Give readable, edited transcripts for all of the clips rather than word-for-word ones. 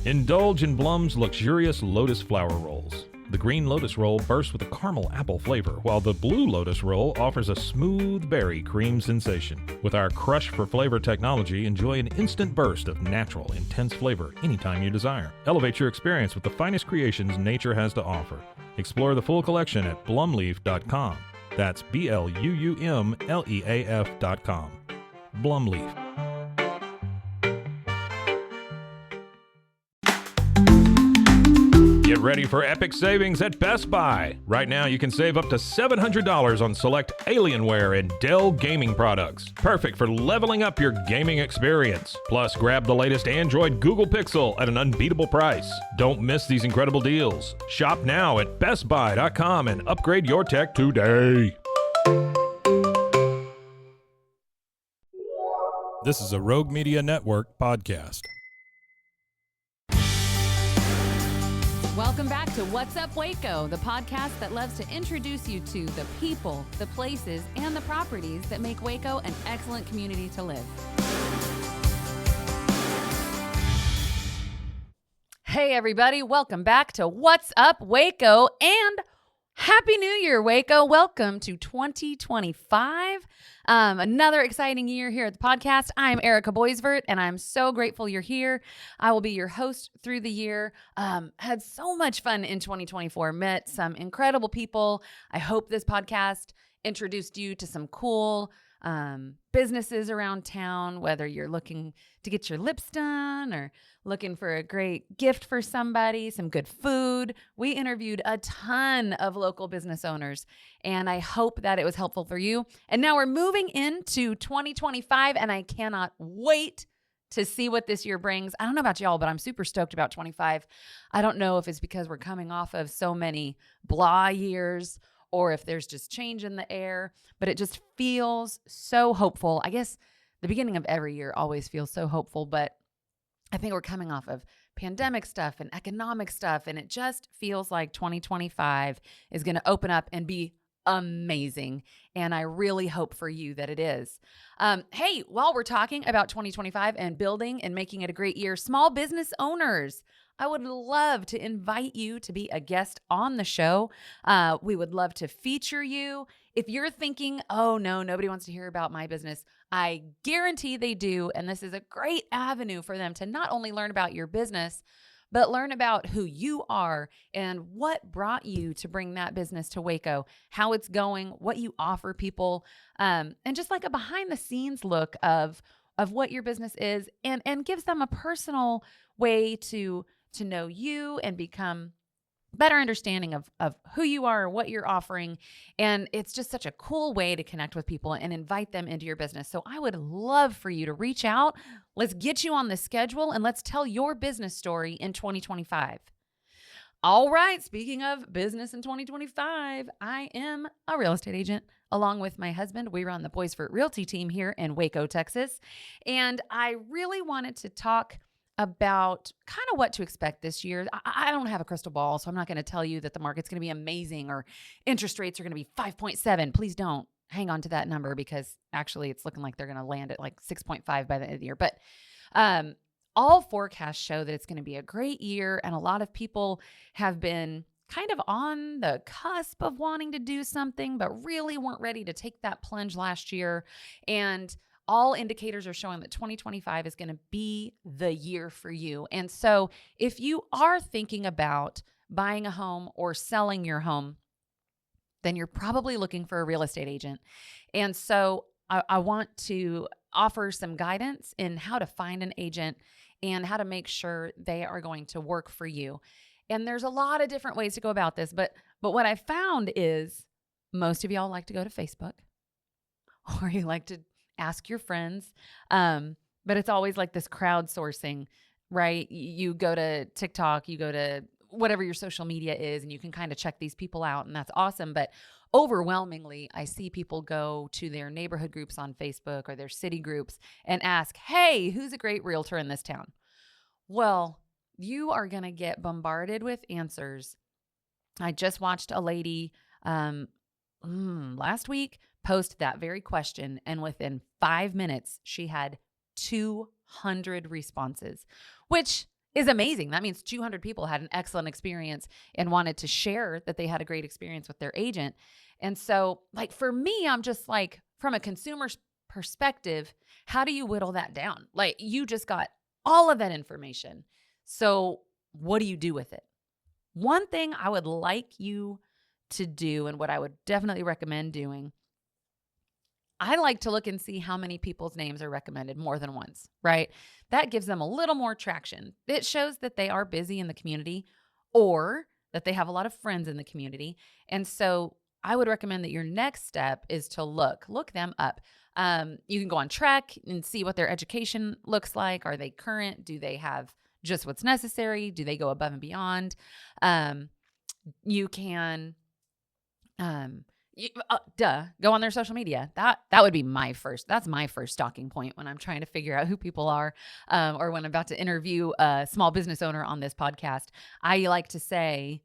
Indulge in Blum's luxurious Lotus flower rolls. The green Lotus roll bursts with a caramel apple flavor, while the blue Lotus roll offers a smooth berry cream sensation. With our Crush for Flavor technology, enjoy an instant burst of natural, intense flavor anytime you desire. Elevate your experience with the finest creations nature has to offer. Explore the full collection at blumleaf.com. That's BLUMLEAF.com. Blumleaf. Get ready for epic savings at Best Buy. Right now, you can save up to $700 on select Alienware and Dell gaming products. Perfect for leveling up your gaming experience. Plus, grab the latest Android Google Pixel at an unbeatable price. Don't miss these incredible deals. Shop now at bestbuy.com and upgrade your tech today. This is a Rogue Media Network podcast. Welcome back to What's Up Waco, the podcast that loves to introduce you to the people, the places, and the properties that make Waco an excellent community to live. Hey everybody, welcome back to What's Up Waco and Happy New Year, Waco. Welcome to 2025. Another exciting year here at the podcast. I'm Erica Boisvert, and I'm so grateful you're here. I will be your host through the year. Had so much fun in 2024. Met some incredible people. I hope this podcast introduced you to some cool businesses around town, whether you're looking to get your lips done or looking for a great gift for somebody, some good food. We interviewed a ton of local business owners, and I hope that it was helpful for you. And now we're moving into 2025, and I cannot wait to see what this year brings. I don't know about y'all, but I'm super stoked about 25. I don't know if it's because we're coming off of so many blah years or if there's just change in the air, but it just feels so hopeful. I guess the beginning of every year always feels so hopeful, but I think we're coming off of pandemic stuff and economic stuff, and it just feels like 2025 is going to open up and be amazing. And I really hope for you that it is. Hey, while we're talking about 2025 and building and making it a great year, small business owners, I would love to invite you to be a guest on the show. We would love to feature you. If you're thinking, oh no, nobody wants to hear about my business, I guarantee they do. And this is a great avenue for them to not only learn about your business, but learn about who you are and what brought you to bring that business to Waco, how it's going, what you offer people, and just like a behind the scenes look of what your business is, and gives them a personal way to know you and become better understanding of who you are, what you're offering. And it's just such a cool way to connect with people and invite them into your business. So I would love for you to reach out. Let's get you on the schedule and let's tell your business story in 2025. All right. Speaking of business in 2025, I am a real estate agent. Along with my husband, we run the Boisvert Realty team here in Waco, Texas. And I really wanted to talk about kind of what to expect this year. I don't have a crystal ball, so I'm not going to tell you that the market's going to be amazing or interest rates are going to be 5.7. Please don't hang on to that number because actually it's looking like they're going to land at like 6.5 by the end of the year. But all forecasts show that it's going to be a great year, and a lot of people have been kind of on the cusp of wanting to do something, but really weren't ready to take that plunge last year. And all indicators are showing that 2025 is going to be the year for you. And so if you are thinking about buying a home or selling your home, then you're probably looking for a real estate agent. And so I want to offer some guidance in how to find an agent and how to make sure they are going to work for you. And there's a lot of different ways to go about this, but what I found is most of y'all like to go to Facebook, or you like to ask your friends. But it's always like this crowdsourcing, right? You go to TikTok, you go to whatever your social media is, and you can kind of check these people out, and that's awesome. But overwhelmingly, I see people go to their neighborhood groups on Facebook or their city groups and ask, hey, who's a great realtor in this town? Well, you are going to get bombarded with answers. I just watched a lady last week post that very question, and within 5 minutes, she had 200 responses, which is amazing. That means 200 people had an excellent experience and wanted to share that they had a great experience with their agent. And so, like, for me, I'm just like, from a consumer's perspective, how do you whittle that down? Like, you just got all of that information. So what do you do with it? One thing I would like you to do, and what I would definitely recommend doing, I like to look and see how many people's names are recommended more than once, right? That gives them a little more traction. It shows that they are busy in the community or that they have a lot of friends in the community. And so I would recommend that your next step is to look them up. You can go on Trek and see what their education looks like. Are they current? Do they have just what's necessary? Do they go above and beyond? You can, go on their social media. That would be that's my first stalking point when I'm trying to figure out who people are, or when I'm about to interview a small business owner on this podcast. I like to say,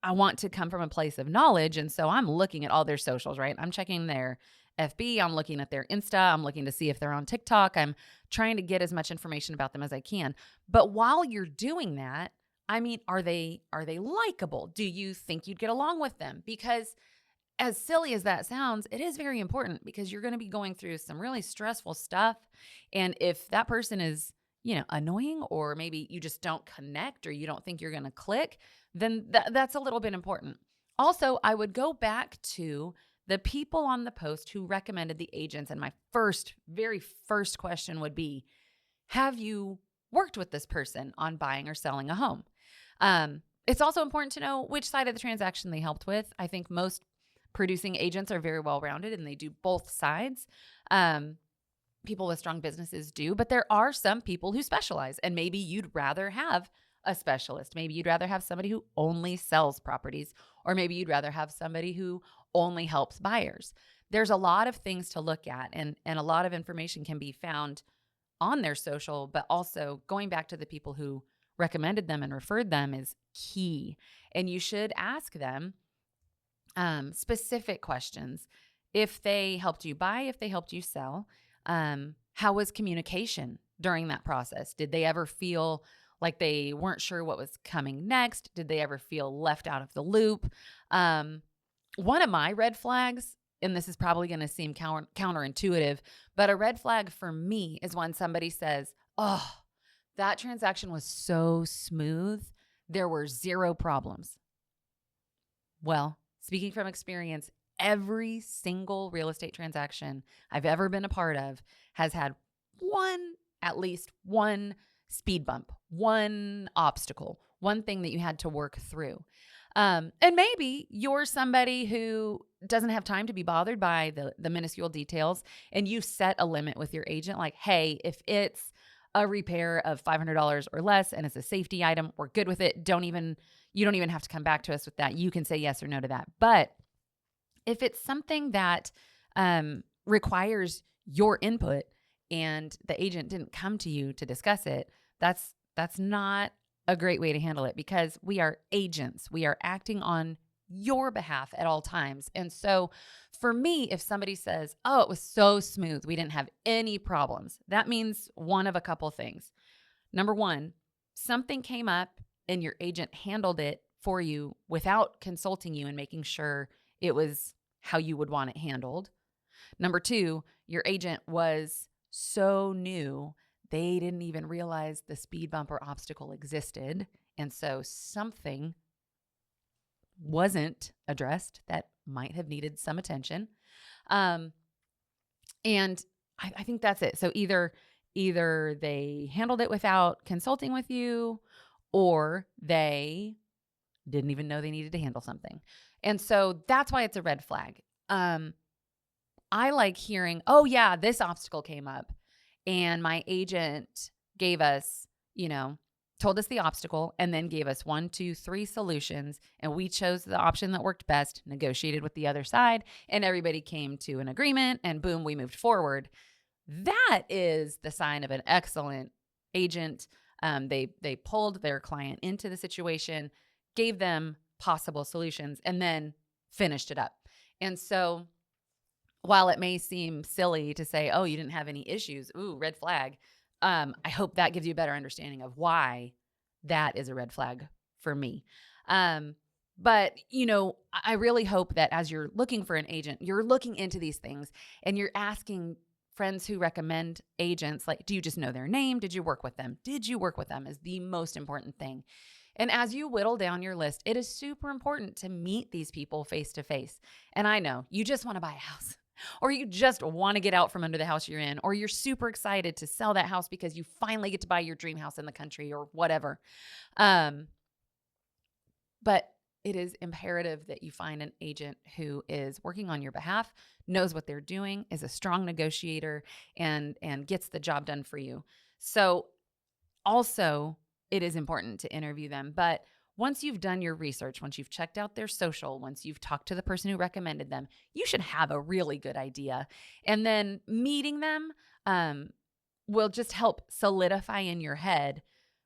I want to come from a place of knowledge. And so I'm looking at all their socials, right? I'm checking their FB. I'm looking at their Insta. I'm looking to see if they're on TikTok. I'm trying to get as much information about them as I can. But while you're doing that, I mean, are they likable? Do you think you'd get along with them? Because as silly as that sounds, it is very important, because you're going to be going through some really stressful stuff. And if that person is, annoying, or maybe you just don't connect, or you don't think you're going to click, then that's a little bit important. Also, I would go back to the people on the post who recommended the agents. And my very first question would be, have you worked with this person on buying or selling a home? It's also important to know which side of the transaction they helped with. I think most producing agents are very well-rounded and they do both sides. People with strong businesses do, but there are some people who specialize, and maybe you'd rather have a specialist. Maybe you'd rather have somebody who only sells properties, or maybe you'd rather have somebody who only helps buyers. There's a lot of things to look at, and a lot of information can be found on their social, but also going back to the people who recommended them and referred them is key. And you should ask them specific questions. If they helped you buy, if they helped you sell, how was communication during that process? Did they ever feel like they weren't sure what was coming next? Did they ever feel left out of the loop? One of my red flags, and this is probably going to seem counterintuitive, but a red flag for me is when somebody says, "Oh, that transaction was so smooth. There were zero problems." Well, speaking from experience, every single real estate transaction I've ever been a part of has had at least one speed bump, one obstacle, one thing that you had to work through. And maybe you're somebody who doesn't have time to be bothered by the minuscule details, and you set a limit with your agent, like, hey, if it's a repair of $500 or less and it's a safety item, we're good with it. You don't even have to come back to us with that. You can say yes or no to that. But if it's something that requires your input and the agent didn't come to you to discuss it, that's not a great way to handle it, because we are agents. We are acting on your behalf at all times. And so for me, if somebody says, "Oh, it was so smooth, we didn't have any problems," that means one of a couple things. Number one, something came up and your agent handled it for you without consulting you and making sure it was how you would want it handled. Number two, your agent was so new, they didn't even realize the speed bump or obstacle existed. And so something wasn't addressed that might have needed some attention. And I think that's it. So either they handled it without consulting with you, or they didn't even know they needed to handle something. And so that's why it's a red flag. I like hearing, "Oh yeah, this obstacle came up and my agent gave us, told us the obstacle and then gave us 1, 2, 3 solutions. And we chose the option that worked best, negotiated with the other side, and everybody came to an agreement, and boom, we moved forward." That is the sign of an excellent agent. They pulled their client into the situation, gave them possible solutions, and then finished it up. And so while it may seem silly to say, "Oh, you didn't have any issues," ooh, red flag, I hope that gives you a better understanding of why that is a red flag for me. But, I really hope that as you're looking for an agent, you're looking into these things and you're asking friends who recommend agents, like, do you just know their name? Did you work with them? Did you work with them is the most important thing. And as you whittle down your list, it is super important to meet these people face to face. And I know you just want to buy a house, or you just want to get out from under the house you're in, or you're super excited to sell that house because you finally get to buy your dream house in the country or whatever. But it is imperative that you find an agent who is working on your behalf, knows what they're doing, is a strong negotiator, and gets the job done for you. So also, it is important to interview them. But once you've done your research, once you've checked out their social, once you've talked to the person who recommended them, you should have a really good idea. And then meeting them will just help solidify in your head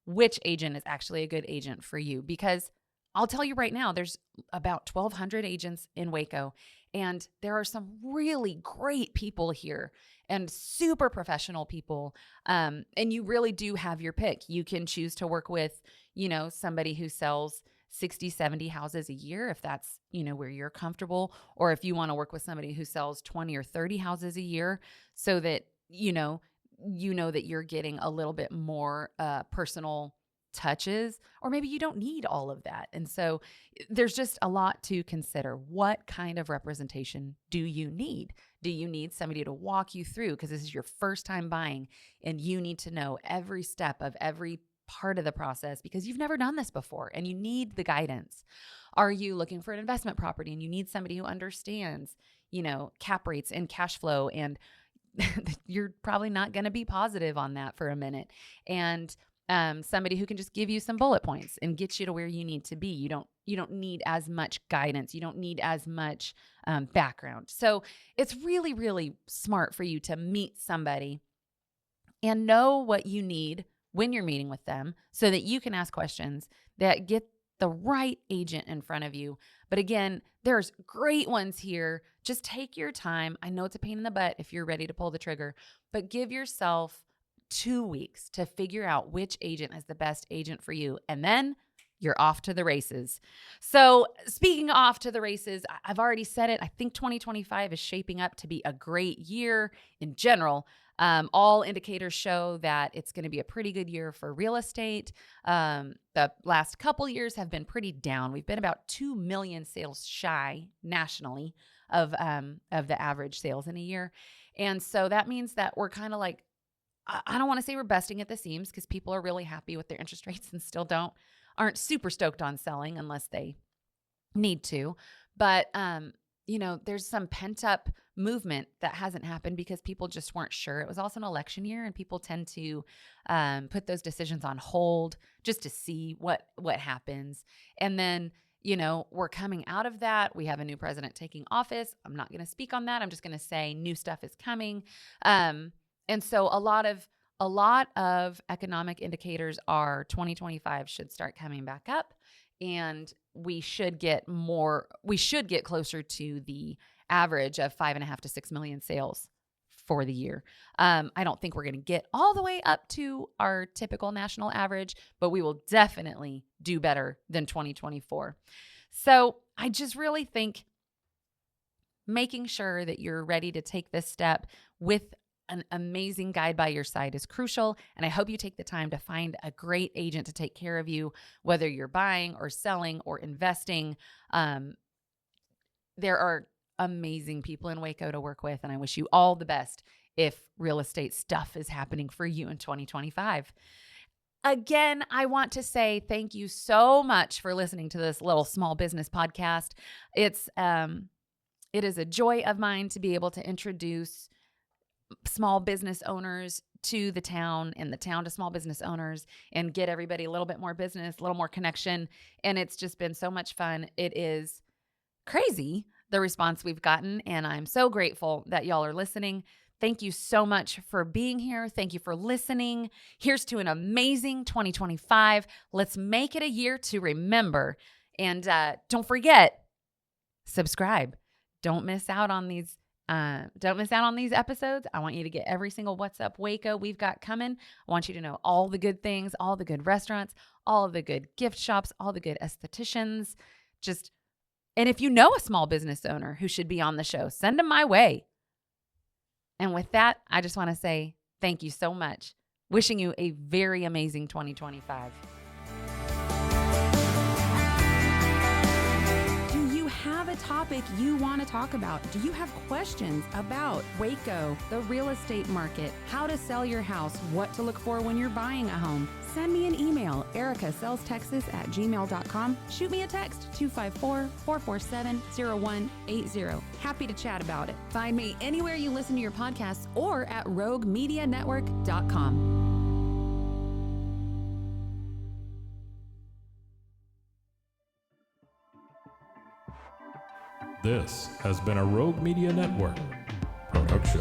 which agent is actually a good agent for you. Because I'll tell you right now, there's about 1,200 agents in Waco, and there are some really great people here and super professional people. And you really do have your pick. You can choose to work with, somebody who sells 60, 70 houses a year, if that's, where you're comfortable, or if you want to work with somebody who sells 20 or 30 houses a year so that, that you're getting a little bit more personal touches, or maybe you don't need all of that. And so there's just a lot to consider. What kind of representation do you need? Do you need somebody to walk you through? Because this is your first time buying and you need to know every step of every part of the process because you've never done this before and you need the guidance. Are you looking for an investment property and you need somebody who understands, cap rates and cash flow, and you're probably not going to be positive on that for a minute. And somebody who can just give you some bullet points and get you to where you need to be. You don't need as much guidance. You don't need as much background. So it's really, really smart for you to meet somebody and know what you need when you're meeting with them so that you can ask questions that get the right agent in front of you. But again, there's great ones here. Just take your time. I know it's a pain in the butt if you're ready to pull the trigger, but give yourself 2 weeks to figure out which agent is the best agent for you. And then you're off to the races. So speaking off to the races, I've already said it. I think 2025 is shaping up to be a great year in general. All indicators show that it's going to be a pretty good year for real estate. The last couple years have been pretty down. We've been about 2 million sales shy nationally of the average sales in a year. And so that means that we're kind of like, I don't want to say we're busting at the seams because people are really happy with their interest rates and still aren't super stoked on selling unless they need to. But, there's some pent up movement that hasn't happened because people just weren't sure. It was also an election year and people tend to put those decisions on hold just to see what happens. And then, we're coming out of that. We have a new president taking office. I'm not going to speak on that. I'm just going to say new stuff is coming. And so a lot of economic indicators are 2025 should start coming back up, and we should get closer to the average of 5.5 to 6 million sales for the year. I don't think we're going to get all the way up to our typical national average, but we will definitely do better than 2024. So I just really think making sure that you're ready to take this step with an amazing guide by your side is crucial. And I hope you take the time to find a great agent to take care of you, whether you're buying or selling or investing. There are amazing people in Waco to work with, and I wish you all the best if real estate stuff is happening for you in 2025. Again, I want to say thank you so much for listening to this little small business podcast. It is a joy of mine to be able to introduce small business owners to the town and the town to small business owners and get everybody a little bit more business, a little more connection. And it's just been so much fun. It is crazy, the response we've gotten. And I'm so grateful that y'all are listening. Thank you so much for being here. Thank you for listening. Here's to an amazing 2025. Let's make it a year to remember. And don't forget, subscribe. Don't miss out on these Don't miss out on these episodes. I want you to get every single What's Up Waco we've got coming. I want you to know all the good things, all the good restaurants, all of the good gift shops, all the good estheticians. And if you know a small business owner who should be on the show, send them my way. And with that, I just want to say thank you so much. Wishing you a very amazing 2025. Have a topic you want to talk about? Do you have questions about Waco, the real estate market, how to sell your house, what to look for when you're buying a home? Send me an email, ericasellstexas@gmail.com. Shoot me a text, 254-447-0180. Happy to chat about it. Find me anywhere you listen to your podcasts or at roguemedianetwork.com. This has been a Rogue Media Network production.